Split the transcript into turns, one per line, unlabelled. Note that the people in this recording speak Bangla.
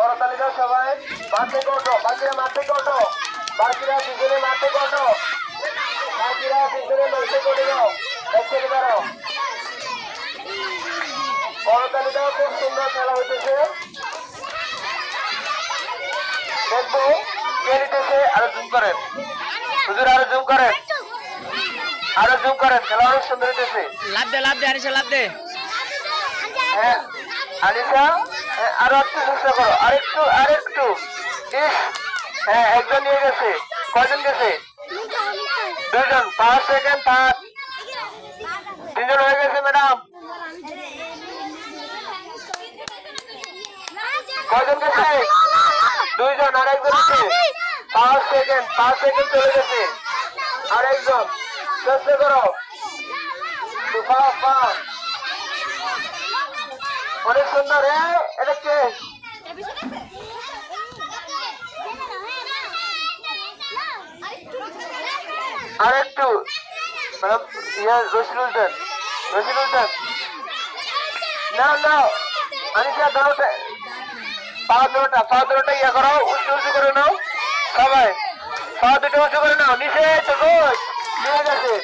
করতালি দাও সবাই। মাঠ থেকে ওঠো, বাকিরা মাঠ থেকে ওঠো, বাকিরা পিছনে মাঠ থেকে ওঠো, বাকিরা পিছনে মাঠ থেকে উঠে যাও, একসাথে দাঁড়াও। করতালি দাও, খুব সুন্দর খেলা হইতেছে। দেখবো কে নিতেছে। আরো জুম করেন হুজুর, আরো জুম করেন, আরো জুম করেন, খেলা অনেক সুন্দর হইতেছে।
লাভ দে আনিসা লাভ দে।
হ্যাঁ আনিসা, হ্যাঁ, আরো একটু চেষ্টা করো, আরেকটু আরেকটু। ইস, হ্যাঁ একজন নিয়ে গেছে। কয়জন গেছে? 2 জন। 5 সেকেন্ড থাক। 3 জন হয়ে গেছে ম্যাডাম। কয়জন গেছে? 2 জন, আরেকজন আছে। 5 সেকেন্ড, 5 সেকেন্ড চলে গেছে। আরেকজন চেষ্টা করো। অনেক সুন্দর। এটা কে? আরেকটু ম্যাডাম, রশিদুল দেন, রশিদুল দেন। না না, আনিসা ধরোটা, পা ধরোটা ইয়া করো, উঁচু করে নাও সবাই, পা দুটো উঁচু করে নাও। নিচে তো নিয়ে গেছে।